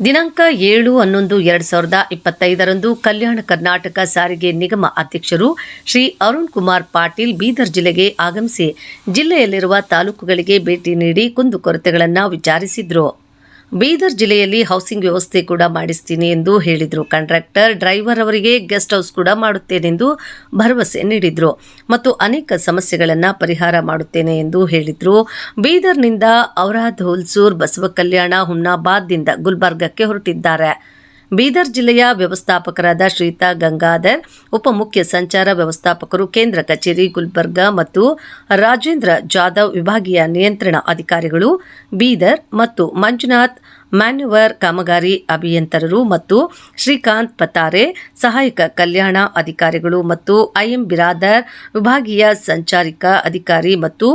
ದಿನಾಂಕ 7/11/2025 ಕಲ್ಯಾಣ ಕರ್ನಾಟಕ ಸಾರಿಗೆ ನಿಗಮ ಅಧ್ಯಕ್ಷರು ಶ್ರೀ ಅರುಣ್ ಕುಮಾರ್ ಪಾಟೀಲ್ ಬೀದರ್ ಜಿಲ್ಲೆಗೆ ಆಗಮಿಸಿ ಜಿಲ್ಲೆಯಲ್ಲಿರುವ ತಾಲೂಕುಗಳಿಗೆ ಭೇಟಿ ನೀಡಿ ಕುಂದುಕೊರತೆಗಳನ್ನು ವಿಚಾರಿಸಿದರು. ಬೀದರ್ ಜಿಲ್ಲೆಯಲ್ಲಿ ಹೌಸಿಂಗ್ ವ್ಯವಸ್ಥೆ ಕೂಡ ಮಾಡಿಸ್ತೀನಿ ಎಂದು ಹೇಳಿದರು. ಕಂಟ್ರಾಕ್ಟರ್ ಡ್ರೈವರ್ ಅವರಿಗೆ ಗೆಸ್ಟ್ ಹೌಸ್ ಕೂಡ ಮಾಡುತ್ತೇನೆಂದು ಭರವಸೆ ನೀಡಿದರು ಮತ್ತು ಅನೇಕ ಸಮಸ್ಯೆಗಳನ್ನು ಪರಿಹಾರ ಮಾಡುತ್ತೇನೆ ಎಂದು ಹೇಳಿದರು. ಬೀದರ್ನಿಂದ ಔರಾದ್, ಹುಲ್ಸೂರ್, ಬಸವಕಲ್ಯಾಣ, ಹುಮ್ನಾಬಾದ್ದಿಂದ ಗುಲ್ಬರ್ಗಕ್ಕೆ ಹೊರಟಿದ್ದಾರೆ. ಬೀದರ್ ಜಿಲ್ಲೆಯ ವ್ಯವಸ್ಥಾಪಕರಾದ ಶ್ರೀತಾ ಗಂಗಾಧರ್, ಉಪಮುಖ್ಯ ಸಂಚಾರ ವ್ಯವಸ್ಥಾಪಕರು, ಕೇಂದ್ರ ಕಚೇರಿ ಗುಲ್ಬರ್ಗ ಮತ್ತು ರಾಜೇಂದ್ರ ಜಾಧವ್, ವಿಭಾಗೀಯ ನಿಯಂತ್ರಣ ಅಧಿಕಾರಿಗಳು ಬೀದರ್ ಮತ್ತು ಮಂಜುನಾಥ್, ಮ್ಯಾನ್ಯುವರ್ ಕಾಮಗಾರಿ ಅಭಿಯಂತರರು ಮತ್ತು ಶ್ರೀಕಾಂತ್ ಪತಾರೆ, ಸಹಾಯಕ ಕಲ್ಯಾಣ ಅಧಿಕಾರಿಗಳು ಮತ್ತು ಐಎಂ ಬಿರಾದರ್, ವಿಭಾಗೀಯ ಸಂಚಾರಿಕ ಅಧಿಕಾರಿ ಮತ್ತು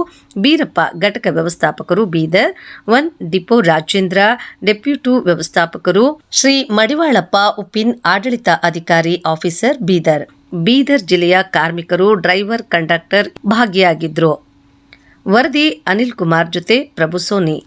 ಬೀರಪ್ಪ, ಘಟಕ ವ್ಯವಸ್ಥಾಪಕರು ಬೀದರ್ 1 ಡಿಪೋ ರಾಜೇಂದ್ರ, ಡೆಪ್ಯೂಟಿ ವ್ಯವಸ್ಥಾಪಕರು ಶ್ರೀ ಮಡಿವಾಳಪ್ಪ ಉಪಿನ್, ಆಡಳಿತ ಅಧಿಕಾರಿ ಆಫೀಸರ್ ಬೀದರ್. ಬೀದರ್ ಜಿಲ್ಲೆಯ ಕಾರ್ಮಿಕರು, ಡ್ರೈವರ್, ಕಂಡಕ್ಟರ್ ಭಾಗಿಯಾಗಿದ್ದರು. ವರದಿ ಅನಿಲ್ ಕುಮಾರ್ ಜೊತೆ ಪ್ರಭು ಸೋನಿ.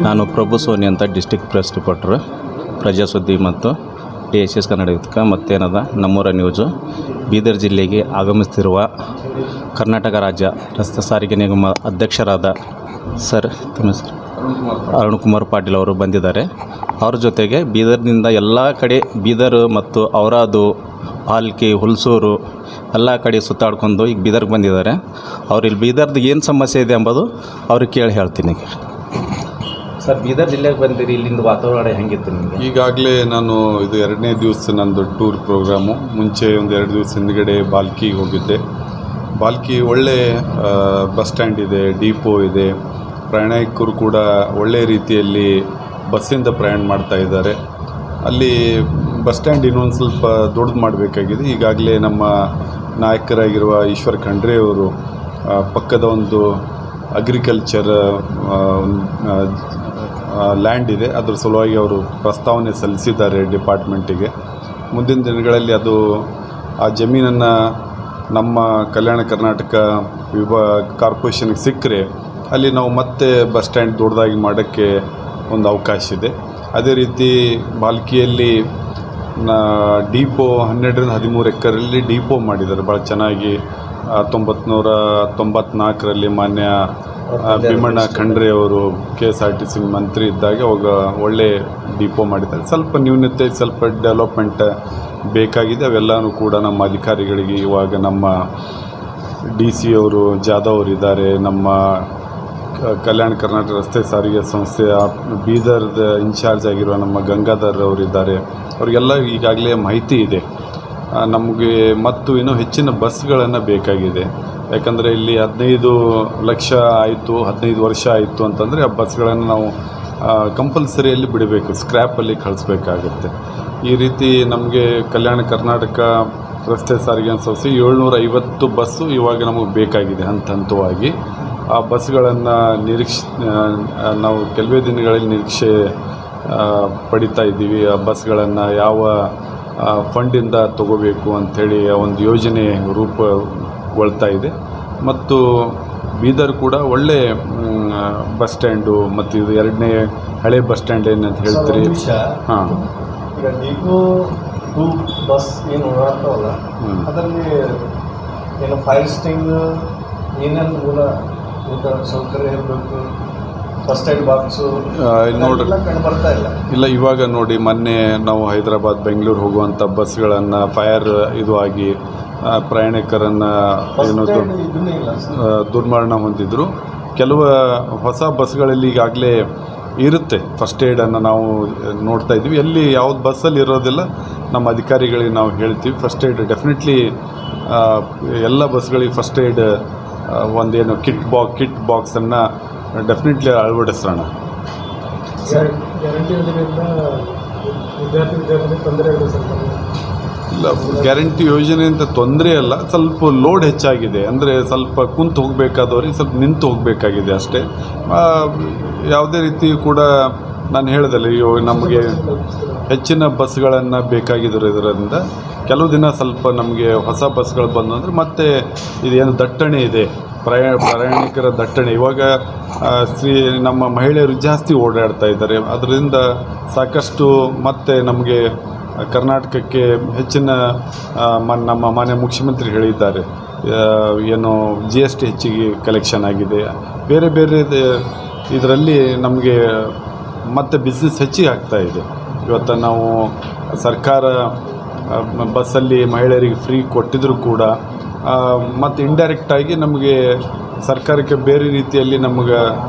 ನಾನು ಪ್ರಭು ಸೋನಿ ಅಂತ ಡಿಸ್ಟಿಕ್ ಪ್ರೆಸ್ ರಿಪೋರ್ಟ್ರು, ಪ್ರಜಾಸುದ್ದಿ ಮತ್ತು DSS ಕನ್ನಡ ಮತ್ತೇನದ ನಮ್ಮೂರ ನ್ಯೂಸು. ಬೀದರ್ ಜಿಲ್ಲೆಗೆ ಆಗಮಿಸುತ್ತಿರುವ ಕರ್ನಾಟಕ ರಾಜ್ಯ ರಸ್ತೆ ಸಾರಿಗೆ ನಿಗಮ ಅಧ್ಯಕ್ಷರಾದ ಸರ್ ಅರುಣ್ ಕುಮಾರ್ ಪಾಟೀಲ್ ಅವರು ಬಂದಿದ್ದಾರೆ. ಅವ್ರ ಜೊತೆಗೆ ಬೀದರ್ನಿಂದ ಎಲ್ಲ ಕಡೆ ಬೀದರ್ ಮತ್ತು ಔರಾದು, ಪಾಲ್ಕಿ, ಹುಲ್ಸೂರು ಎಲ್ಲ ಕಡೆ ಸುತ್ತಾಡ್ಕೊಂಡು ಈಗ ಬೀದರ್ಗೆ ಬಂದಿದ್ದಾರೆ. ಅವ್ರು ಇಲ್ಲಿ ಬೀದರ್ದು ಏನು ಸಮಸ್ಯೆ ಇದೆ ಎಂಬುದು ಅವ್ರಿಗೆ ಕೇಳಿ ಹೇಳ್ತೀನಿ. ಸರ್, ಬೀದರ್ ಜಿಲ್ಲೆಗೆ ಬಂದಿರಿ, ಇಲ್ಲಿಂದ ವಾತಾವರಣ ಹೆಂಗಿತ್ತು ನಿಮಗೆ? ಈಗಾಗಲೇ ನಾನು ಇದು 2ನೇ ದಿವಸ ನಂದು ಟೂರ್ ಪ್ರೋಗ್ರಾಮು. ಮುಂಚೆ ಒಂದು 2 ದಿವಸ ಹಿಂದ್ಗಡೆ ಬಾಲ್ಕಿಗೆ ಹೋಗಿದ್ದೆ. ಬಾಲ್ಕಿ ಒಳ್ಳೆ ಬಸ್ ಸ್ಟ್ಯಾಂಡ್ ಇದೆ, ಡಿಪೋ ಇದೆ. ಪ್ರಯಾಣಿಕರು ಕೂಡ ಒಳ್ಳೆ ರೀತಿಯಲ್ಲಿ ಬಸ್ಸಿಂದ ಪ್ರಯಾಣ ಮಾಡ್ತಾ ಇದ್ದಾರೆ. ಅಲ್ಲಿ ಬಸ್ ಸ್ಟ್ಯಾಂಡ್ ಇನ್ನೊಂದು ಸ್ವಲ್ಪ ದೊಡ್ಡದು ಮಾಡಬೇಕಾಗಿದೆ. ಈಗಾಗಲೇ ನಮ್ಮ ನಾಯಕರಾಗಿರುವ ಈಶ್ವರ್ ಖಂಡ್ರೆ ಅವರು ಪಕ್ಕದ ಒಂದು ಅಗ್ರಿಕಲ್ಚರ್ ಲ್ಯಾಂಡ್ ಇದೆ, ಅದರ ಸಲುವಾಗಿ ಅವರು ಪ್ರಸ್ತಾವನೆ ಸಲ್ಲಿಸಿದ್ದಾರೆ ಡಿಪಾರ್ಟ್ಮೆಂಟಿಗೆ. ಮುಂದಿನ ದಿನಗಳಲ್ಲಿ ಅದು ಆ ಜಮೀನನ್ನು ನಮ್ಮ ಕಲ್ಯಾಣ ಕರ್ನಾಟಕ ಕಾರ್ಪೊರೇಷನ್ಗೆ ಸಿಕ್ಕರೆ ಅಲ್ಲಿ ನಾವು ಮತ್ತೆ ಬಸ್ ಸ್ಟ್ಯಾಂಡ್ ದೊಡ್ಡದಾಗಿ ಮಾಡೋಕ್ಕೆ ಒಂದು ಅವಕಾಶ ಇದೆ. ಅದೇ ರೀತಿ ಬಾಲ್ಕಿಯಲ್ಲಿ ಡಿಪೋ 12-13 ಎಕರೆಯಲ್ಲಿ ಡಿಪೋ ಮಾಡಿದ್ದಾರೆ ಭಾಳ ಚೆನ್ನಾಗಿ. 1994ರಲ್ಲಿ ಮಾನ್ಯ ಭೀಮಣ್ಣ ಖಂಡ್ರೆ ಅವರು KSRTC ಮಂತ್ರಿ ಇದ್ದಾಗ ಅವಾಗ ಒಳ್ಳೆ ಡಿಪೋ ಮಾಡಿದ್ದಾರೆ. ಸ್ವಲ್ಪ ನ್ಯೂನತೆ, ಸ್ವಲ್ಪ ಡೆವಲಪ್ಮೆಂಟ್ ಬೇಕಾಗಿದೆ. ಅವೆಲ್ಲನೂ ಕೂಡ ನಮ್ಮ ಅಧಿಕಾರಿಗಳಿಗೆ ಇವಾಗ ನಮ್ಮ DC ಅವರು ಜಾಧವ್ ಅವರಿದ್ದಾರೆ, ನಮ್ಮ ಕಲ್ಯಾಣ ಕರ್ನಾಟಕ ರಸ್ತೆ ಸಾರಿಗೆ ಸಂಸ್ಥೆಯ ಬೀದರ್ದ ಇನ್ಚಾರ್ಜ್ ಆಗಿರುವ ನಮ್ಮ ಗಂಗಾಧರ್ ಅವರಿದ್ದಾರೆ. ಅವರಿಗೆಲ್ಲ ಈಗಾಗಲೇ ಮಾಹಿತಿ ಇದೆ. ನಮಗೆ ಮತ್ತು ಇನ್ನೂ ಹೆಚ್ಚಿನ ಬಸ್ಗಳನ್ನು ಬೇಕಾಗಿದೆ. ಯಾಕಂದರೆ ಇಲ್ಲಿ 15 ಲಕ್ಷ ಆಯಿತು, 15 ವರ್ಷ ಆಯಿತು ಅಂತಂದರೆ ಆ ಬಸ್ಗಳನ್ನು ನಾವು ಕಂಪಲ್ಸರಿಯಲ್ಲಿ ಬಿಡಬೇಕು, ಸ್ಕ್ರ್ಯಾಪಲ್ಲಿ ಕಳಿಸ್ಬೇಕಾಗತ್ತೆ. ಈ ರೀತಿ ನಮಗೆ ಕಲ್ಯಾಣ ಕರ್ನಾಟಕ ರಸ್ತೆ ಸಾರಿಗೆ ಸಂಸ್ಥೆ 750 ಬಸ್ಸು ಇವಾಗ ನಮಗೆ ಬೇಕಾಗಿದೆ ಹಂತವಾಗಿ. ಆ ಬಸ್ಗಳನ್ನು ನಾವು ಕೆಲವೇ ದಿನಗಳಲ್ಲಿ ನಿರೀಕ್ಷೆ ಪಡಿತಾ ಇದ್ದೀವಿ. ಆ ಬಸ್ಗಳನ್ನು ಯಾವ ಫಂಡಿಂದ ತಗೋಬೇಕು ಅಂಥೇಳಿ ಒಂದು ಯೋಜನೆ ರೂಪುಗೊಳ್ತಾ ಇದೆ. ಮತ್ತು ಬೀದರ್ ಕೂಡ ಒಳ್ಳೆ ಬಸ್ ಸ್ಟ್ಯಾಂಡು, ಮತ್ತು ಇದು 2ನೇ ಹಳೆ ಬಸ್ ಸ್ಟ್ಯಾಂಡ್ ಏನಂತ ಹೇಳ್ತೀರಿ? ಹಾಂ, ಈಗ ಡಿಪೋ 2 ಬಸ್ ಏನು ಓಡಾಡ್ತಾವಲ್ಲ, ಅದರಲ್ಲಿ ಏನು ಫೈರ್ ಸ್ಟಿಂಗ್ ಏನೇನು ಮೂಲ ಸೌಕರ್ಯ ಇರಬೇಕು, ಬಸ್ ಸ್ಟ್ಯಾಂಡ್ ಬಾಕ್ಸು ನೋಡ್ರಿ ಕಂಡು ಬರ್ತಾ ಇಲ್ಲ. ಇವಾಗ ನೋಡಿ, ಮೊನ್ನೆ ನಾವು ಹೈದರಾಬಾದ್, ಬೆಂಗಳೂರು ಹೋಗುವಂಥ ಬಸ್ಗಳನ್ನು ಫೈರ್ ಇದು ಆಗಿ ಪ್ರಯಾಣಿಕರನ್ನು ಏನು ದುರ್ಮರಣ ಹೊಂದಿದ್ರು. ಕೆಲವು ಹೊಸ ಬಸ್ಗಳಲ್ಲಿ ಈಗಾಗಲೇ ಇರುತ್ತೆ ಫಸ್ಟ್ ಏಡನ್ನು ನಾವು ನೋಡ್ತಾ ಇದ್ದೀವಿ. ಎಲ್ಲಿ ಯಾವ್ದು ಬಸ್ಸಲ್ಲಿ ಇರೋದಿಲ್ಲ, ನಮ್ಮ ಅಧಿಕಾರಿಗಳಿಗೆ ನಾವು ಹೇಳ್ತೀವಿ ಫಸ್ಟ್ ಏಡ್ ಡೆಫಿನೆಟ್ಲಿ ಎಲ್ಲ ಬಸ್ಗಳಿಗೆ ಫಸ್ಟ್ ಏಡ್ ಒಂದೇನು ಕಿಟ್ ಬಾಕ್ಸನ್ನು ಡೆಫಿನೆಟ್ಲಿ ಅಳವಡಿಸೋಣ. ಇಲ್ಲ, ಗ್ಯಾರಂಟಿ ಯೋಜನೆ ಅಂತ ತೊಂದರೆ ಅಲ್ಲ, ಸ್ವಲ್ಪ ಲೋಡ್ ಹೆಚ್ಚಾಗಿದೆ. ಅಂದರೆ ಸ್ವಲ್ಪ ಕುಂತು ಹೋಗಬೇಕಾದವ್ರಿಗೆ ಸ್ವಲ್ಪ ನಿಂತು ಹೋಗಬೇಕಾಗಿದೆ ಅಷ್ಟೇ. ಯಾವುದೇ ರೀತಿ ಕೂಡ ನಾನು ಹೇಳ್ದಲ್ಲ, ನಮಗೆ ಹೆಚ್ಚಿನ ಬಸ್ಗಳನ್ನು ಬೇಕಾಗಿರೋದ್ರಿಂದ ಕೆಲವು ದಿನ ಸ್ವಲ್ಪ ನಮಗೆ ಹೊಸ ಬಸ್ಗಳು ಬಂದು ಅಂದರೆ ಮತ್ತೆ ಇದೇನು ದಟ್ಟಣೆ ಇದೆ, ಪ್ರಯಾಣಿಕರ ದಟ್ಟಣೆ. ಇವಾಗ ನಮ್ಮ ಮಹಿಳೆಯರು ಜಾಸ್ತಿ ಓಡಾಡ್ತಾ ಇದ್ದಾರೆ. ಅದರಿಂದ ಸಾಕಷ್ಟು ಮತ್ತೆ ನಮಗೆ ಕರ್ನಾಟಕಕ್ಕೆ ಹೆಚ್ಚಿನ ನಮ್ಮ ಮಾನ್ಯ ಮುಖ್ಯಮಂತ್ರಿ ಹೇಳಿದ್ದಾರೆ, ಏನು GST ಹೆಚ್ಚಿಗೆ ಕಲೆಕ್ಷನ್ ಆಗಿದೆ. ಬೇರೆ ಬೇರೆ ಇದರಲ್ಲಿ ನಮಗೆ ಮತ್ತೆ ಬಿಸ್ನೆಸ್ ಹೆಚ್ಚಿಗೆ ಆಗ್ತಾಯಿದೆ. ಇವತ್ತು ನಾವು ಸರ್ಕಾರ ಬಸ್ಸಲ್ಲಿ ಮಹಿಳೆಯರಿಗೆ ಫ್ರೀ ಕೊಟ್ಟಿದ್ದರೂ ಕೂಡ ಮತ್ತು ಇಂಡೈರೆಕ್ಟಾಗಿ ನಮಗೆ ಸರ್ಕಾರಕ್ಕೆ ಬೇರೆ ರೀತಿಯಲ್ಲಿ ನಮಗೆ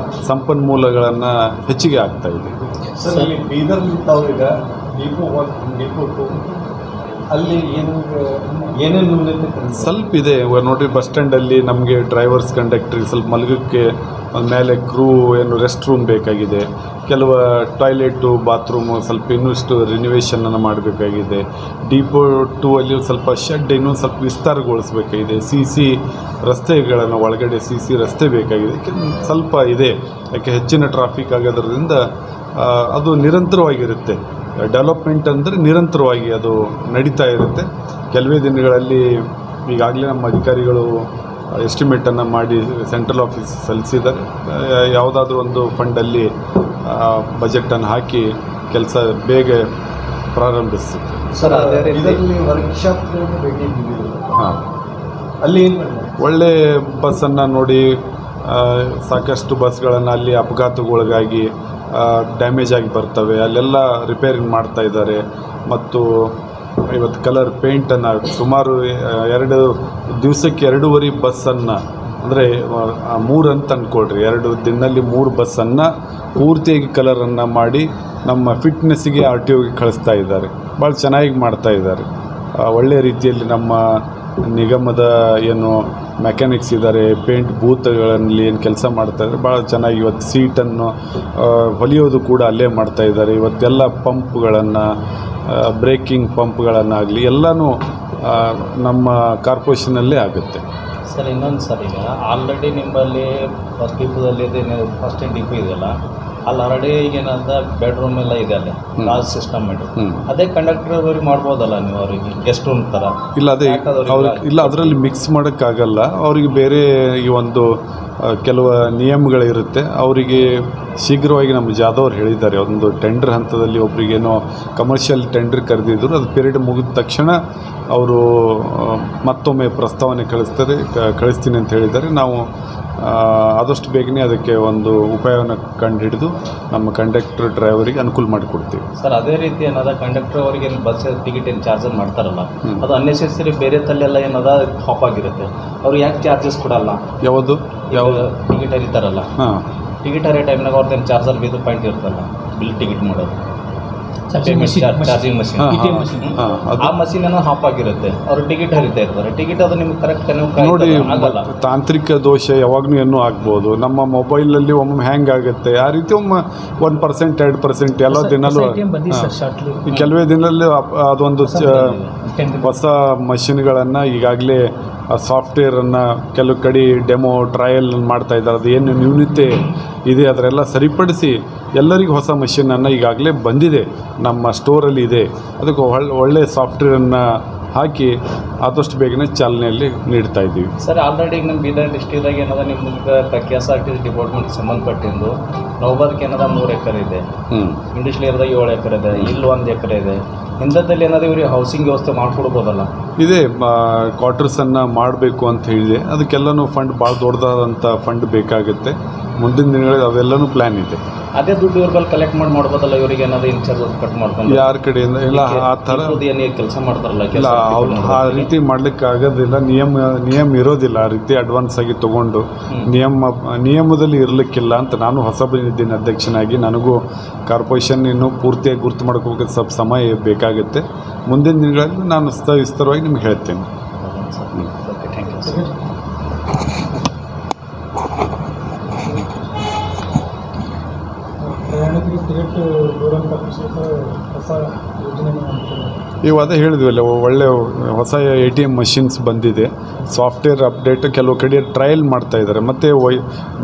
ಸಂಪನ್ಮೂಲಗಳನ್ನು ಹೆಚ್ಚಿಗೆ ಆಗ್ತಾಯಿದೆ. ಸರ್, ಇಲ್ಲಿ ಬೀದರ್ಲಿದ್ದವ್ರಿಗೆ ಡಿಪೋ 1, ಡಿಪೋ 2 ಅಲ್ಲಿ ಏನೇನು ನ್ಯೂನತೆ ಸ್ವಲ್ಪ ಇದೆ. ಇವಾಗ ನೋಡಿರಿ, ಬಸ್ ಸ್ಟ್ಯಾಂಡಲ್ಲಿ ನಮಗೆ ಡ್ರೈವರ್ಸ್, ಕಂಡಕ್ಟ್ರಿಗೆ ಸ್ವಲ್ಪ ಮಲಗೋಕ್ಕೆ ಒಂದು ಮೇಲೆ ಕ್ರೂ ಏನು ರೆಸ್ಟ್ ರೂಮ್ ಬೇಕಾಗಿದೆ. ಕೆಲವು ಟಾಯ್ಲೆಟು, ಬಾತ್ರೂಮು ಸ್ವಲ್ಪ ಇನ್ನಷ್ಟು ರಿನಿವೇಷನನ್ನು ಮಾಡಬೇಕಾಗಿದೆ. ಡಿಪೋ 2 ಅಲ್ಲಿ ಸ್ವಲ್ಪ ಶೆಡ್ ಇನ್ನೂ ಸ್ವಲ್ಪ ವಿಸ್ತಾರಗೊಳಿಸಬೇಕಾಗಿದೆ. CC ರಸ್ತೆಗಳನ್ನು ಒಳಗಡೆ CC ರಸ್ತೆ ಬೇಕಾಗಿದೆ. ಸ್ವಲ್ಪ ಇದೆ, ಯಾಕೆ ಹೆಚ್ಚಿನ ಟ್ರಾಫಿಕ್ ಆಗೋದ್ರಿಂದ ಅದು ನಿರಂತರವಾಗಿರುತ್ತೆ. ಡೆವಲಪ್ಮೆಂಟ್ ಅಂದರೆ ನಿರಂತರವಾಗಿ ಅದು ನಡೀತಾ ಇರುತ್ತೆ. ಕೆಲವೇ ದಿನಗಳಲ್ಲಿ ಈಗಾಗಲೇ ನಮ್ಮ ಅಧಿಕಾರಿಗಳು ಎಸ್ಟಿಮೇಟನ್ನು ಮಾಡಿ ಸೆಂಟ್ರಲ್ ಆಫೀಸ್ ಸಲ್ಲಿಸಿದ್ದಾರೆ. ಯಾವುದಾದ್ರೂ ಒಂದು ಫಂಡಲ್ಲಿ ಬಜೆಟನ್ನು ಹಾಕಿ ಕೆಲಸ ಬೇಗ ಪ್ರಾರಂಭಿಸುತ್ತೆ. ಸರ್ ಅದೇ ಇದರಲ್ಲಿ ವರ್ಕ್ಶಾಪ್ಗೆ ಭೇಟಿ ನೀಡಿದ್ರು. ಹಾಂ, ಅಲ್ಲಿ ಏನು ಒಳ್ಳೆ ಬಸ್ಸನ್ನು ನೋಡಿ ಸಾಕಷ್ಟು ಬಸ್ಗಳನ್ನು ಅಲ್ಲಿ ಅಪಘಾತಗೊಳಗಾಗಿ ಡ್ಯಾಮೇಜ್ ಆಗಿ ಬರ್ತವೆ, ಅಲ್ಲೆಲ್ಲ ರಿಪೇರಿ ಮಾಡ್ತಾ ಇದ್ದಾರೆ. ಮತ್ತು ಇವತ್ತು ಕಲರ್ ಪೇಂಟನ್ನು ಸುಮಾರು 2 ದಿವಸಕ್ಕೆ 2.5 ಬಸ್ಸನ್ನು, ಅಂದರೆ 3 ಅಂತ ಅಂದ್ಕೊಳ್ರಿ, 2 ದಿನದಲ್ಲಿ 3 ಬಸ್ಸನ್ನು ಪೂರ್ತಿಯಾಗಿ ಕಲರನ್ನು ಮಾಡಿ ನಮ್ಮ ಫಿಟ್ನೆಸ್ಸಿಗೆ RTOಗೆ ಕಳಿಸ್ತಾ ಇದ್ದಾರೆ. ಭಾಳ ಚೆನ್ನಾಗಿ ಮಾಡ್ತಾ ಇದ್ದಾರೆ. ಒಳ್ಳೆಯ ರೀತಿಯಲ್ಲಿ ನಮ್ಮ ನಿಗಮದ ಏನು ಮೆಕ್ಯಾನಿಕ್ಸ್ ಇದ್ದಾರೆ, ಪೇಂಟ್ ಬೂತ್ಗಳಲ್ಲಿ ಏನು ಕೆಲಸ ಮಾಡ್ತಾಯಿದ್ದಾರೆ, ಭಾಳ ಚೆನ್ನಾಗಿ ಇವತ್ತು ಸೀಟನ್ನು ಹೊಲಿಯೋದು ಕೂಡ ಅಲ್ಲೇ ಮಾಡ್ತಾ ಇದ್ದಾರೆ. ಇವತ್ತೆಲ್ಲ ಪಂಪ್ಗಳನ್ನು, ಬ್ರೇಕಿಂಗ್ ಪಂಪ್ಗಳನ್ನಾಗಲಿ ಎಲ್ಲನೂ ನಮ್ಮ ಕಾರ್ಪೊರೇಷನಲ್ಲೇ ಆಗುತ್ತೆ. ಸರ್ ಇನ್ನೊಂದು ಸರ್, ಈಗ ಆಲ್ರೆಡಿ ನಿಮ್ಮಲ್ಲಿ ಡಿಪೋದಲ್ಲಿ ಫಸ್ಟ್ ಡಿಪೋ ಇದೆಯಲ್ಲ, ಅಲ್ಲಿ ಆಲ್ರೆಡಿ ಈಗ ಏನಂತ ಬೆಡ್ರೂಮ್ ಎಲ್ಲ ಇದೆ, ಅಲ್ಲಿ ಲಾಸ್ ಸಿಸ್ಟಮ್ ಮಾಡಿ ಅದೇ ಕಂಡಕ್ಟರ್ ಅವ್ರಿಗೆ ಮಾಡ್ಬೋದಲ್ಲ ನೀವು ಅವರಿಗೆ ಗೆಸ್ಟ್ ರೂಮ್ ಥರ? ಇಲ್ಲ, ಅದೇ ಅವ್ರಿಗೆ ಇಲ್ಲ, ಅದರಲ್ಲಿ ಮಿಕ್ಸ್ ಮಾಡೋಕ್ಕಾಗಲ್ಲ. ಅವರಿಗೆ ಬೇರೆ ಈ ಒಂದು ಕೆಲವು ನಿಯಮಗಳಿರುತ್ತೆ. ಅವರಿಗೆ ಶೀಘ್ರವಾಗಿ ನಮ್ಮ ಜಾದವ್ ಅವ್ರು ಹೇಳಿದ್ದಾರೆ, ಒಂದು ಟೆಂಡರ್ ಹಂತದಲ್ಲಿ ಒಬ್ರಿಗೇನೋ ಕಮರ್ಷಿಯಲ್ ಟೆಂಡರ್ ಕರೆದಿದ್ದರು, ಅದು ಪೀರಿಯಡ್ ಮುಗಿದ ತಕ್ಷಣ ಅವರು ಮತ್ತೊಮ್ಮೆ ಪ್ರಸ್ತಾವನೆ ಕಳಿಸ್ತೀನಿ ಅಂತ ಹೇಳಿದ್ದಾರೆ. ನಾವು ಆದಷ್ಟು ಬೇಗನೆ ಅದಕ್ಕೆ ಒಂದು ಉಪಾಯವನ್ನು ಕಂಡುಹಿಡಿದು ನಮ್ಮ ಕಂಡಕ್ಟರ್ ಡ್ರೈವರಿಗೆ ಅನುಕೂಲ ಮಾಡಿಕೊಡ್ತೀವಿ. ಸರ್ ಅದೇ ರೀತಿ ಏನದ ಕಂಡಕ್ಟರ್ ಅವರಿಗೆ ಬಸ್ ಟಿಕೆಟ್ ಏನು ಚಾರ್ಜಸ್ ಮಾಡ್ತಾರಲ್ಲ, ಅದು ಅನ್ನೆಸೆಸರಿ ಬೇರೆ ತಲ್ಲೆಲ್ಲ ಏನದ ಹಾಪ್ ಆಗಿರುತ್ತೆ, ಅವ್ರು ಯಾಕೆ ಚಾರ್ಜಸ್ ಕೊಡಲ್ಲ? ಯಾವುದು ಟಿಕೆಟ್ ಹರಿತಾರಲ್ಲ, ಹಾಂ, ಟಿಕೆಟ್ ಹರಿಯೋ ಟೈಮ್ನಾಗ ಅವ್ರದ್ದೇನು ಚಾರ್ಜರ್ ಬೀದು ಪಾಯಿಂಟ್ ಇರ್ತಲ್ಲ, ಬಿಲ್ ಟಿಕೆಟ್ ಮಾಡೋದು ಚಾರ್ಜಿಂಗ್ ಮಷಿನ್, ಆ ಮಷೀನ್ ಏನೋ ಹಾಪ್ ಆಗಿರುತ್ತೆ, ಅವರು ಟಿಕೆಟ್ ಹರಿತಾ ಇರ್ತಾರೆ. ಟಿಕೆಟ್ ಅದು ನಿಮ್ಗೆ ಕರೆಕ್ಟ್ ನೋಡಿ, ತಾಂತ್ರಿಕ ದೋಷ ಯಾವಾಗಲೂ ಏನೂ ಆಗ್ಬೋದು. ನಮ್ಮ ಮೊಬೈಲಲ್ಲಿ ಒಮ್ಮೆ ಹ್ಯಾಂಗ್ ಆಗುತ್ತೆ, ಆ ರೀತಿ ಒಮ್ಮೆ 1% 2% ಎಲ್ಲ ದಿನಲ್ಲೂ ಕೆಲವೇ ದಿನದಲ್ಲಿ ಅದೊಂದು ಹೊಸ ಮಷಿನ್ಗಳನ್ನು ಈಗಾಗಲೇ ಸಾಫ್ಟ್ವೇರನ್ನು ಕೆಲವು ಕಡೆ ಡೆಮೋ ಟ್ರಯಲ್ ಮಾಡ್ತಾ ಇದ್ದಾರೆ. ಅದು ಏನು ನ್ಯೂನತೆ ಇದೆ ಅದರೆಲ್ಲ ಸರಿಪಡಿಸಿ ಎಲ್ಲರಿಗೂ ಹೊಸ ಮಷಿನನ್ನು ಈಗಾಗಲೇ ಬಂದಿದೆ, ನಮ್ಮ ಸ್ಟೋರಲ್ಲಿ ಇದೆ. ಅದಕ್ಕೆ ಒಳ್ಳೆಯ ಸಾಫ್ಟ್ವೇರನ್ನು ಹಾಕಿ ಆದಷ್ಟು ಬೇಗನೆ ಚಾಲನೆಯಲ್ಲಿ ನೀಡ್ತಾ ಇದ್ದೀವಿ. ಸರ್ ಆಲ್ರೆಡಿ ಈಗ ನಮ್ಮ ಬೀದರ್ ಡಿಸ್ಟ್ರಿಕ್ದಾಗ ಏನದ ನಿಮ್ಗೆ KSRTC ಡಿಪಾರ್ಟ್ಮೆಂಟ್ ಸಂಬಂಧಪಟ್ಟಿದ್ದು ನವಬಾದಕ್ಕೆ ಏನದ 3 ಎಕರೆ ಇದೆ, ಇಂಡಸ್ಟ್ರಿಯಲ್ದಾಗ 7 ಎಕರೆ ಇದೆ, ಇಲ್ಲಿ 1 ಎಕರೆ ಇದೆ. ಇಂಥದ್ದಲ್ಲಿ ಏನಾದರೂ ಇವ್ರಿಗೆ ಹೌಸಿಂಗ್ ವ್ಯವಸ್ಥೆ ಮಾಡಿಕೊಡ್ಬೋದಲ್ಲ? ಇದೇ ಕ್ವಾರ್ಟರ್ಸನ್ನು ಮಾಡಬೇಕು ಅಂತ ಹೇಳಿದೆ. ಅದಕ್ಕೆಲ್ಲನೂ ಫಂಡ್ ಭಾಳ ದೊಡ್ಡದಾದಂಥ ಫಂಡ್ ಬೇಕಾಗುತ್ತೆ. ಮುಂದಿನ ದಿನಗಳಲ್ಲಿ ಅವೆಲ್ಲನೂ ಪ್ಲ್ಯಾನ್ ಇದೆ. ಅದೇ ದುಡ್ಡು ಇವ್ರ ಬಲ್ಲಿ ಕಲೆಕ್ಟ್ ಮಾಡ್ಬೋದಲ್ಲ, ಇವ್ರಿಗೆ ಏನಾದರೂ ಇನ್ಚಾರ್ಜ್ ಕಟ್ ಮಾಡ್ಕೊಂಡು ಯಾರ ಕಡೆಯಿಂದ ಇಲ್ಲ ಆ ಥರ ಏನು ಕೆಲಸ ಮಾಡ್ತಾರಲ್ಲ, ಇಲ್ಲ ಅವ್ರು ಆ ರೀತಿ ಮಾಡ್ಲಿಕ್ಕೆ ಆಗೋದಿಲ್ಲ. ನಿಯಮ ಇರೋದಿಲ್ಲ ಆ ರೀತಿ ಅಡ್ವಾನ್ಸ್ ಆಗಿ ತೊಗೊಂಡು. ನಿಯಮದಲ್ಲಿ ಇರಲಿಕ್ಕಿಲ್ಲ ಅಂತ ನಾನು ಹೊಸಬನಿದ್ದೀನಿ ಅಧ್ಯಕ್ಷನಾಗಿ. ನನಗೂ ಕಾರ್ಪೊರೇಷನ್ ಇನ್ನೂ ಪೂರ್ತಿಯಾಗಿ ಗುರ್ತು ಮಾಡ್ಕೋಬೇಕು, ಸ್ವಲ್ಪ ಸಮಯ ಬೇಕಾಗುತ್ತೆ. ಮುಂದಿನ ದಿನಗಳಲ್ಲಿ ನಾನು ವಿಸ್ತಾರವಾಗಿ ನಿಮ್ಗೆ ಹೇಳ್ತೇನೆ. Okay, thank you sir. ಇವು ಅದೇ ಹೇಳಿದ್ವಲ್ಲ, ಒಳ್ಳೆ ಹೊಸ ATM ಮಷಿನ್ಸ್ ಬಂದಿದೆ, ಸಾಫ್ಟ್ವೇರ್ ಅಪ್ಡೇಟ್ ಕೆಲವು ಕಡೆ ಟ್ರಯಲ್ ಮಾಡ್ತಾ ಇದ್ದಾರೆ. ಮತ್ತು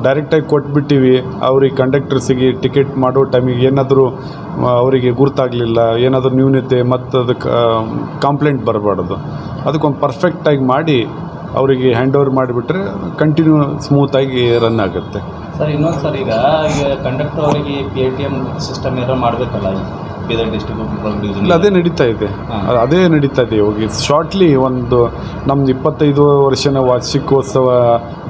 ಡೈರೆಕ್ಟಾಗಿ ಕೊಟ್ಬಿಟ್ಟಿವಿ ಅವ್ರಿಗೆ, ಕಂಡಕ್ಟರ್ಸಿಗೆ ಟಿಕೆಟ್ ಮಾಡೋ ಟೈಮಿಗೆ ಏನಾದರೂ ಅವರಿಗೆ ಗುರ್ತಾಗಲಿಲ್ಲ, ಏನಾದರೂ ನ್ಯೂನತೆ ಮತ್ತು ಅದಕ್ಕೆ ಕಂಪ್ಲೇಂಟ್ ಬರಬಾರ್ದು. ಅದಕ್ಕೊಂದು ಪರ್ಫೆಕ್ಟಾಗಿ ಮಾಡಿ ಅವರಿಗೆ ಹ್ಯಾಂಡ್ ಓವರ್ ಮಾಡಿಬಿಟ್ರೆ ಕಂಟಿನ್ಯೂ ಸ್ಮೂತಾಗಿ ರನ್ ಆಗುತ್ತೆ. ಸರ್ ಇನ್ನೊಂದು ಸರ್, ಈಗ ಕಂಡಕ್ಟರ್ ಅವರಿಗೆ PATM ಸಿಸ್ಟಮ್ ಏನಾರು ಮಾಡಬೇಕಲ್ಲ ಬೀದರ್ ಡಿಸ್ಟ್ರಿಕ್ಟ್? ಇಲ್ಲ, ಅದೇ ನಡೀತಾ ಇದೆ, ಹೋಗಿ ಶಾರ್ಟ್ಲಿ ಒಂದು ನಮ್ಮದು 25 ವರ್ಷದ ವಾರ್ಷಿಕೋತ್ಸವ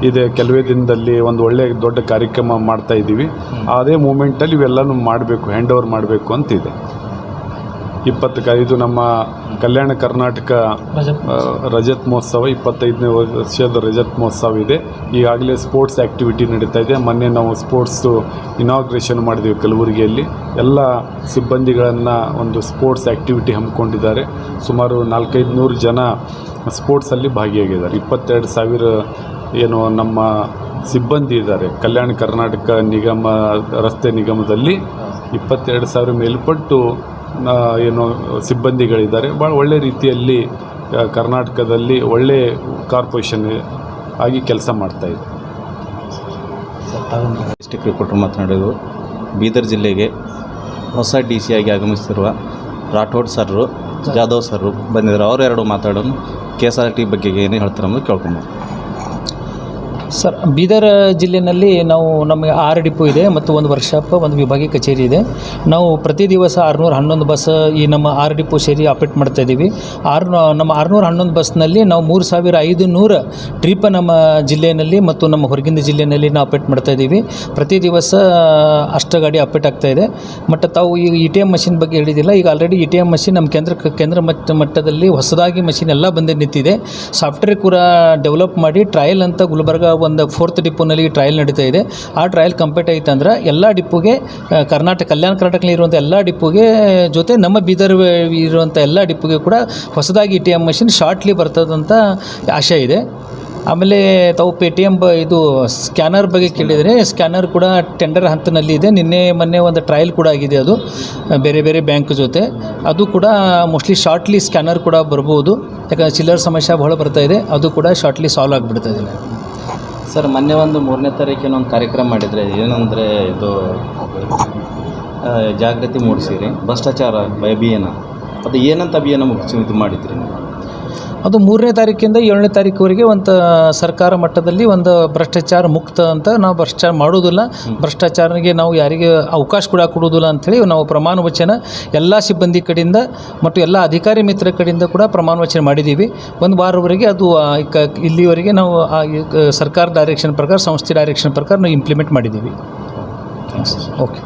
ಇದೆ. ಕೆಲವೇ ದಿನದಲ್ಲಿ ಒಂದು ಒಳ್ಳೆಯ ದೊಡ್ಡ ಕಾರ್ಯಕ್ರಮ ಮಾಡ್ತಾ ಇದ್ದೀವಿ. ಅದೇ ಮೂಮೆಂಟಲ್ಲಿ ಇವೆಲ್ಲನೂ ಮಾಡಬೇಕು, ಹ್ಯಾಂಡ್ ಓವರ್ ಮಾಡಬೇಕು ಅಂತಿದೆ. 25 ನಮ್ಮ ಕಲ್ಯಾಣ ಕರ್ನಾಟಕ ರಜತ್ ಮಹೋತ್ಸವ, 25ನೇ ವರ್ಷದ ರಜತ್ ಮಹೋತ್ಸವ ಇದೆ. ಈಗಾಗಲೇ ಸ್ಪೋರ್ಟ್ಸ್ ಆ್ಯಕ್ಟಿವಿಟಿ ನಡೀತಾ ಇದೆ. ಮೊನ್ನೆ ನಾವು ಸ್ಪೋರ್ಟ್ಸು ಇನಾಗ್ರೇಷನ್ ಮಾಡಿದ್ದೀವಿ ಕಲಬುರಗಿಯಲ್ಲಿ. ಎಲ್ಲ ಸಿಬ್ಬಂದಿಗಳನ್ನು ಒಂದು ಸ್ಪೋರ್ಟ್ಸ್ ಆ್ಯಕ್ಟಿವಿಟಿ ಹಮ್ಮಿಕೊಂಡಿದ್ದಾರೆ. ಸುಮಾರು 400-500 ಜನ ಸ್ಪೋರ್ಟ್ಸಲ್ಲಿ ಭಾಗಿಯಾಗಿದ್ದಾರೆ. 22,000 ಏನು ನಮ್ಮ ಸಿಬ್ಬಂದಿ ಇದ್ದಾರೆ. ಕಲ್ಯಾಣ ಕರ್ನಾಟಕ ನಿಗಮ ರಸ್ತೆ ನಿಗಮದಲ್ಲಿ 22,000 ಮೇಲ್ಪಟ್ಟು ಏನು ಸಿಬ್ಬಂದಿಗಳಿದ್ದಾರೆ. ಭಾಳ ಒಳ್ಳೆ ರೀತಿಯಲ್ಲಿ ಕರ್ನಾಟಕದಲ್ಲಿ ಒಳ್ಳೆ ಕಾರ್ಪೊರೇಷನ್ ಆಗಿ ಕೆಲಸ ಮಾಡ್ತಾಯಿದೆ. District reporter ಮಾತನಾಡೋದು. ಬೀದರ್ ಜಿಲ್ಲೆಗೆ ಹೊಸ DC ಆಗಿ ಆಗಮಿಸಿರುವ ರಾಠೋಡ್ ಸರ್ರು, ಜಾಧವ್ ಸರ್ರು ಬಂದಿದ್ದಾರೆ. ಅವರು ಎರಡು ಮಾತಾಡೋನು KSRT ಬಗ್ಗೆ ಏನು ಹೇಳ್ತಾರೆ ಅನ್ನೋದು ಕೇಳ್ಕೊಂಡು. ಸರ್, ಬೀದರ್ ಜಿಲ್ಲೆಯಲ್ಲಿ ನಾವು ನಮಗೆ 6 ಡಿಪೋ ಇದೆ ಮತ್ತು ಒಂದು ವರ್ಕ್ಶಾಪ್, ಒಂದು ವಿಭಾಗೀಯ ಕಚೇರಿ ಇದೆ. ನಾವು ಪ್ರತಿ ದಿವಸ 611 ಬಸ್ ಈ ನಮ್ಮ 6 ಡಿಪೋ ಸೇರಿ ಆಪ್ರೇಟ್ ಮಾಡ್ತಾ ಇದ್ದೀವಿ. ನಮ್ಮ 611 ಬಸ್ನಲ್ಲಿ ನಾವು 3500 ಟ್ರಿಪ್ ನಮ್ಮ ಜಿಲ್ಲೆಯಲ್ಲಿ ಮತ್ತು ನಮ್ಮ ಹೊರಗಿನ ಜಿಲ್ಲೆಯಲ್ಲಿ ನಾವು ಆಪ್ರೇಟ್ ಮಾಡ್ತಾ ಇದ್ದೀವಿ. ಪ್ರತಿ ದಿವಸ ಅಷ್ಟು ಗಾಡಿ ಆಪ್ರೇಟ್ ಆಗ್ತಾ ಇದೆ. ಮತ್ತು ತಾವು ಈಗ ETM ಮಷಿನ್ ಬಗ್ಗೆ ಹೇಳಿದಿಲ್ಲ. ಈಗ ಆಲ್ರೆಡಿ ETM ಮಷಿನ್ ನಮ್ಮ ಕೇಂದ್ರ ಮಟ್ಟದಲ್ಲಿ ಹೊಸದಾಗಿ ಮಷಿನ್ ಎಲ್ಲ ಬಂದು ನಿಂತಿದೆ. ಸಾಫ್ಟ್ವೇರ್ ಕೂಡ ಡೆವಲಪ್ ಮಾಡಿ ಟ್ರಯಲ್ ಅಂತ ಗುಲ್ಬರ್ಗ ಒಂದು 4th ಡಿಪೋನಲ್ಲಿ ಟ್ರಯಲ್ ನಡೀತಾ ಇದೆ. ಆ ಟ್ರಯಲ್ ಕಂಪ್ಲೀಟ್ ಆಯಿತು ಅಂದ್ರೆ ಎಲ್ಲ ಡಿಪೋಗೆ ಕಲ್ಯಾಣ ಕರ್ನಾಟಕದಲ್ಲಿ ಇರುವಂಥ ಎಲ್ಲ ಡಿಪೋಗೆ ಜೊತೆ ನಮ್ಮ ಬೀದರ್ ಇರುವಂಥ ಎಲ್ಲ ಡಿಪೋಗೆ ಕೂಡ ಹೊಸದಾಗಿ ETM ಮಷಿನ್ ಶಾರ್ಟ್ಲಿ ಬರ್ತದಂತ ಆಶೆ ಇದೆ. ಆಮೇಲೆ ತಾವು Paytm ಇದು ಸ್ಕ್ಯಾನರ್ ಬಗ್ಗೆ ಕೇಳಿದರೆ, ಸ್ಕ್ಯಾನರ್ ಕೂಡ ಟೆಂಡರ್ ಹಂತದಲ್ಲಿ ಇದೆ. ಮೊನ್ನೆ ಒಂದು ಟ್ರಯಲ್ ಕೂಡ ಆಗಿದೆ. ಅದು ಬೇರೆ ಬೇರೆ ಬ್ಯಾಂಕ್ ಜೊತೆ ಅದು ಕೂಡ ಮೋಸ್ಟ್ಲಿ ಶಾರ್ಟ್ಲಿ ಸ್ಕ್ಯಾನರ್ ಕೂಡ ಬರ್ಬೋದು. ಯಾಕಂದರೆ ಚಿಲ್ಲರ್ ಸಮಸ್ಯೆ ಬಹಳ ಬರ್ತಾ ಇದೆ. ಅದು ಕೂಡ ಶಾರ್ಟ್ಲಿ ಸಾಲ್ವ್ ಆಗಿಬಿಡ್ತಾ ಇದೆ. ಸರ್, ಮೊನ್ನೆ ಒಂದು 3ನೇ ತಾರೀಕಿನ ಒಂದು ಕಾರ್ಯಕ್ರಮ ಮಾಡಿದರೆ, ಏನಂದರೆ ಇದು ಜಾಗೃತಿ ಮೂಡಿಸಿರಿ ಭ್ರಷ್ಟಾಚಾರ ಅಭಿಯಾನ. ಅದು ಏನಂತ ಅಭಿಯಾನ ಇದು ಮಾಡಿದ್ರಿ ನೀವು? ಅದು 3ನೇ ತಾರೀಕಿಂದ 7ನೇ ತಾರೀಕುವರೆಗೆ ಒಂದು ಸರ್ಕಾರ ಮಟ್ಟದಲ್ಲಿ ಒಂದು ಭ್ರಷ್ಟಾಚಾರ ಮುಕ್ತ ಅಂತ, ನಾವು ಭ್ರಷ್ಟಾಚಾರ ಮಾಡೋದಿಲ್ಲ, ಭ್ರಷ್ಟಾಚಾರಕ್ಕೆ ನಾವು ಯಾರಿಗೆ ಅವಕಾಶ ಕೂಡ ಕೊಡೋದಿಲ್ಲ ಅಂಥೇಳಿ ನಾವು ಪ್ರಮಾಣ ವಚನ ಎಲ್ಲ ಸಿಬ್ಬಂದಿ ಕಡೆಯಿಂದ ಮತ್ತು ಎಲ್ಲ ಅಧಿಕಾರಿ ಮಿತ್ರ ಕಡೆಯಿಂದ ಕೂಡ ಪ್ರಮಾಣ ವಚನ ಮಾಡಿದ್ದೀವಿ. ಒಂದು ವಾರವರೆಗೆ ಅದು ಇಲ್ಲಿವರೆಗೆ ನಾವು ಸರ್ಕಾರ ಡೈರೆಕ್ಷನ್ ಪ್ರಕಾರ, ಸಂಸ್ಥೆ ಡೈರೆಕ್ಷನ್ ಪ್ರಕಾರ ನಾವು ಇಂಪ್ಲಿಮೆಂಟ್ ಮಾಡಿದ್ದೀವಿ. ಓಕೆ.